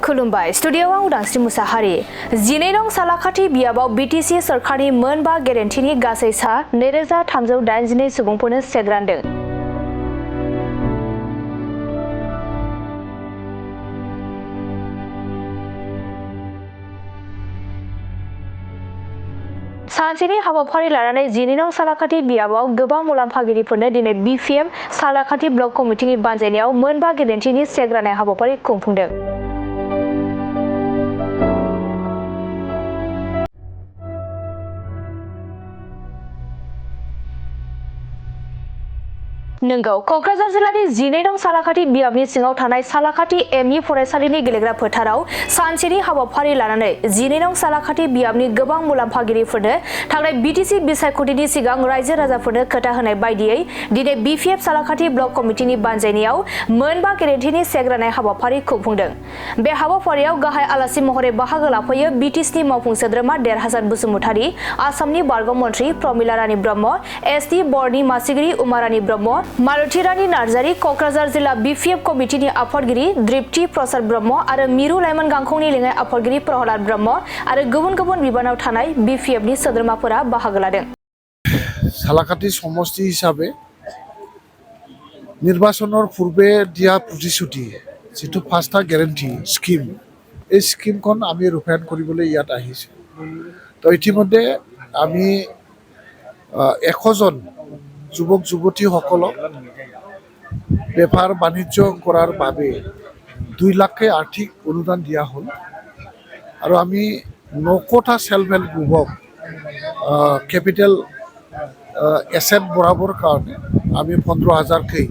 खुलुमबाय स्टुडियोआव उदांस्रि मुसाहारि 12 नं सालाखाथि बियाबाव बीटीसी सरकारनि मोनबा गेरेन्टिनि गासै सा 2382 सुबुंफोरनो चेक रानदों। सानसेनि हाबाफारि लानानै 12 नं सालाखाथि बियाबाव गोबां मुलाम्फागिरिफोरनो दिनै बीपीएफ सालाखाथि ब्लक कमिटिनि बानजायनायाव मोनबा गेरेन्टिनि चेक राननाय हाबाफारि खुंफुंदों। नंगौ कक्राझार जिल्लानि 12 नं सालाखाथि बियाबनि सिङाव थानाय सालाखाथि एमइ फरायसालिनि गेलेग्रा फोथाराव सानसेनि हाबाफारि लानानै 12 नं सालाखाथि बियाबनि गोबां मुलाम्फागिरिफोरनो थांनाय बीटीसी बिसायख'थिनि सिगां रायजो राजाफोरनो खोथा होनाय बायदियै दिनै बीपीएफ सालाखाथि ब्लक कमिटिनि बानजायनायाव मोनबा गेरेन्टिनि चेक राननाय हाबाफारि खुंफुंदों। बे हाबाफारियाव गाहाय आलासि महरै बाहागो लाफैयो बीटीसीनि मावफुं सोद्रोमा देरहासार बसुमतारी, आसामनि बारग' मन्थ्रि प्रमिला रानी ब्रह्म, एसटी बर्डनि मासिगिरि उमा रानी ब्रह्म, मालती रानी नार्जारी, कक्राझार जिल्ला बीपीएफ कमिटिनि आफादगिरि दृप्ति प्रसाद ब्रह्म आरो मिरु लाइमोन गांखंनि लेङाइ आफादगिरि प्रहलाद ब्रह्म आरो गुबुन गुबुन बिबानाव थानाय बीपीएफनि सोद्रोमाफोरा बाहागो लादों। सालाखाथि समष्टि हिसाबै নিৰ্বাচনৰ পূৰ্বে দিয়া প্ৰতিশ্ৰুতি যিটো ফাৰ্ষ্ট গ্যাৰেণ্টি স্কিম এই স্কিমখন আমি ৰূপায়ণ কৰিবলৈ ইয়াত আহিছোঁ। তো ইতিমধ্যে আমি 100 জন যুৱক যুৱতীসকলক বেপাৰ বাণিজ্য কৰাৰ বাবে 2 লাখ আৰ্থিক অনুদান দিয়া হ'ল আৰু আমি 9টা সেলফ হেল্প গ্ৰুপক কেপিটেল এসেট বৰাবৰ কাৰণে আমি 15,000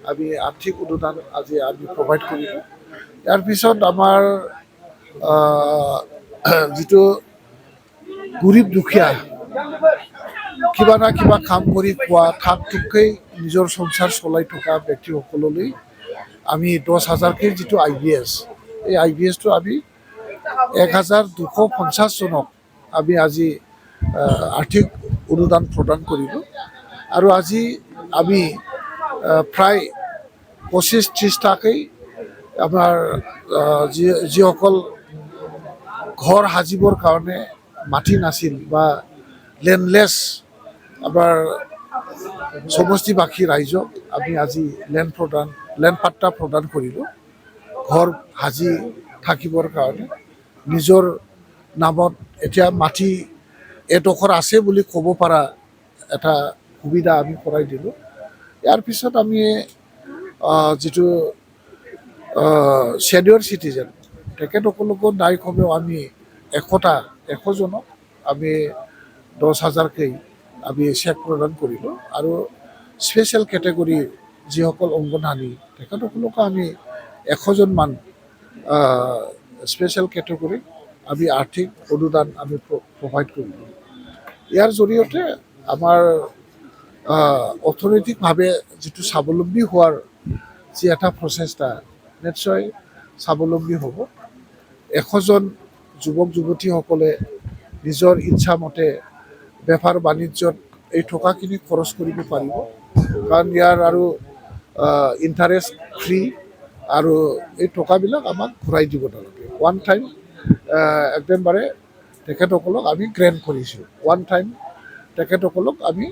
আমি আৰ্থিক অনুদান আজি আমি প্ৰভাইড কৰিলোঁ। ইয়াৰ পিছত আমাৰ যিটো গৰীব দুখীয়া কিবা না কিবা কাম কৰি খোৱা থাক টুককৈ নিজৰ সংসাৰ চলাই থকা ব্যক্তিসকললৈ আমি 10,000 যিটো IBS এই IBSটো আমি 1,250 জনক আমি আজি আৰ্থিক অনুদান প্ৰদান কৰিলোঁ আৰু আজি আমি প্ৰায় 25-30টাকৈ আমাৰ যিসকল ঘৰ সাজিবৰ কাৰণে মাটি নাছিল বা লেণ্ডলেছ আমাৰ সমষ্টিবাসী ৰাইজক আমি আজি লেণ্ড পাট্টা প্ৰদান কৰিলোঁ। ঘৰ সাজি থাকিবৰ কাৰণে নিজৰ নামত এতিয়া মাটি এডোখৰ আছে বুলি ক'ব পৰা এটা সুবিধা আমি কৰাই দিলোঁ। ইয়াৰ পিছত আমি যিটো ছিনিয়ৰ চিটিজেন তেখেতসকলকো দায়কমেও আমি 100 জনক আমি 10,000 আমি চেক প্ৰদান কৰিলোঁ আৰু স্পেচিয়েল কেটেগৰী যিসকল অংগনৱাড়ী তেখেতসকলকো আমি 100 জনমান স্পেচিয়েল কেটেগৰী আমি আৰ্থিক অনুদান আমি প্ৰভাইড কৰিলোঁ। ইয়াৰ জৰিয়তে আমাৰ অৰ্থনৈতিকভাৱে যিটো স্বাৱলম্বী হোৱাৰ যি এটা প্ৰচেষ্টা নিশ্চয় স্বাৱলম্বী হ'ব। 100 জন যুৱক যুৱতীসকলে নিজৰ ইচ্ছামতে বেপাৰ বাণিজ্যত এই টকাখিনি খৰচ কৰিব পাৰিব কাৰণ ইয়াৰ আৰু ইণ্টাৰেষ্ট ফ্ৰী আৰু এই টকাবিলাক আমাক ঘূৰাই দিব নালাগে। ওৱান টাইম একদমবাৰে তেখেতসকলক আমি গ্ৰেণ্ট কৰিছোঁ। ওৱান টাইম তেখেতসকলক আমি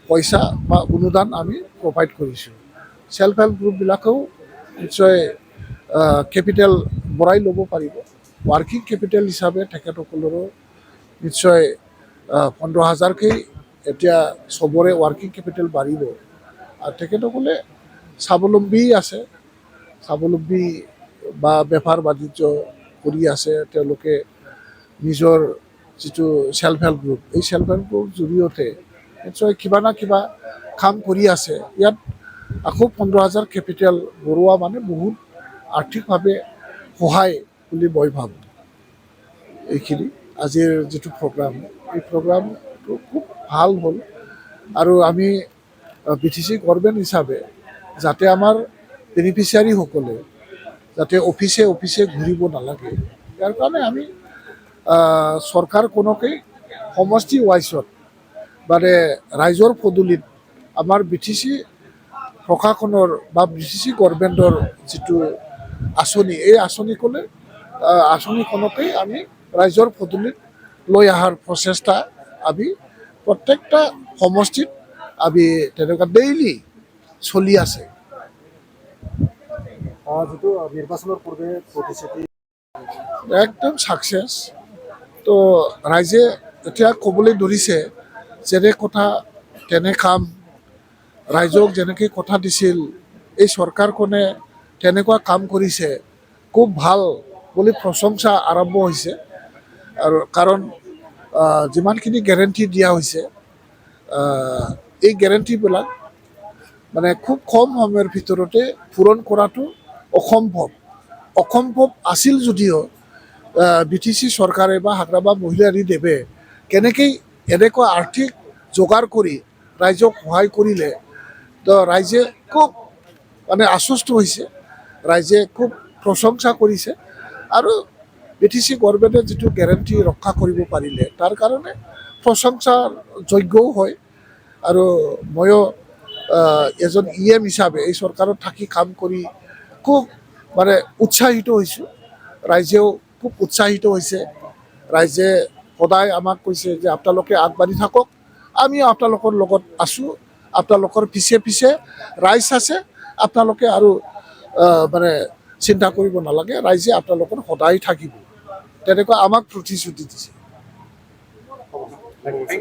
পইচা বা অনুদান আমি প্ৰভাইড কৰিছোঁ। সেল্ফ হেল্প গ্ৰুপবিলাকেও নিশ্চয় কেপিটেল বঢ়াই ল'ব পাৰিব। ৱাৰ্কিং কেপিটেল হিচাপে তেখেতসকলৰো নিশ্চয় 15,000 এতিয়া চবৰে ৱাৰ্কিং কেপিটেল বাঢ়িব আৰু তেখেতসকলে স্বাৱলম্বী আছে, স্বাৱলম্বী বা বেপাৰ বাণিজ্য কৰি আছে। তেওঁলোকে নিজৰ যিটো সেল্ফ হেল্প গ্ৰুপ এই সেল্ফ হেল্প গ্ৰুপৰ জৰিয়তে নিশ্চয় কিবা না কিবা কাম কৰি আছে। ইয়াত আকৌ 15,000 কেপিটেল বঢ়োৱা মানে বহুত আৰ্থিকভাৱে সহায় বুলি মই ভাবোঁ। এইখিনি আজিৰ যিটো প্ৰগ্ৰাম এই প্ৰগ্ৰামটো খুব ভাল হ'ল আৰু আমি BTC গভৰ্ণমেণ্ট হিচাপে যাতে আমাৰ বেনিফিচিয়াৰীসকলে যাতে অফিচে ঘূৰিব নালাগে ইয়াৰ কাৰণে আমি চৰকাৰখনকেই সমষ্টি ৱাইজত মানে ৰাইজৰ পদূলিত আমাৰ BTC প্ৰশাসনৰ বা BTC গভৰ্ণমেণ্টৰ যিটো আঁচনি এই আঁচনি ক'লে আঁচনিখনতেই আমি ৰাইজৰ পদূলিত লৈ অহাৰ প্ৰচেষ্টা আমি প্ৰত্যেকটা সমষ্টিত আমি তেনেকুৱা ডেইলি চলি আছে। যিটো নিৰ্বাচনৰ পূৰ্বে প্ৰতিশ্ৰুতি একদম ছাকচেছ। তো ৰাইজে এতিয়া ক'বলৈ ধৰিছে যেনে কথা তেনে কাম, ৰাইজক যেনেকৈ কথা দিছিল এই চৰকাৰখনে তেনেকুৱা কাম কৰিছে, খুব ভাল বুলি প্ৰশংসা আৰম্ভ হৈছে। আৰু কাৰণ যিমানখিনি গেৰেণ্টি দিয়া হৈছে এই গেৰেণ্টিবিলাক মানে খুব কম সময়ৰ ভিতৰতে পূৰণ কৰাটো অসম্ভৱ আছিল যদিও BTC চৰকাৰে বা হাগ্ৰামা মহিলা ৰিলিফে কেনেকৈ এনেকুৱা আৰ্থিক যোগাৰ কৰি ৰাইজক সহায় কৰিলে, তো ৰাইজে খুব মানে আশ্বস্ত হৈছে, ৰাইজে খুব প্ৰশংসা কৰিছে। আৰু BTC গভৰ্ণমেণ্টে যিটো গেৰেণ্টি ৰক্ষা কৰিব পাৰিলে তাৰ কাৰণে প্ৰশংসাৰ যোগ্যও হয়। আৰু ময়ো এজন EM হিচাপে এই চৰকাৰত থাকি কাম কৰি খুব মানে উৎসাহিত হৈছোঁ, ৰাইজেও খুব উৎসাহিত হৈছে। ৰাইজে সদায় আমাক কৈছে যে আপোনালোকে আগবাঢ়ি থাকক, আমিও আপোনালোকৰ লগত আছোঁ, আপোনালোকৰ পিছে পিছে ৰাইজ আছে, আপোনালোকে আৰু মানে চিন্তা কৰিব নালাগে, ৰাইজে আপোনালোকৰ সদায় থাকিব, তেনেকুৱা আমাক প্ৰতিশ্ৰুতি দিছে।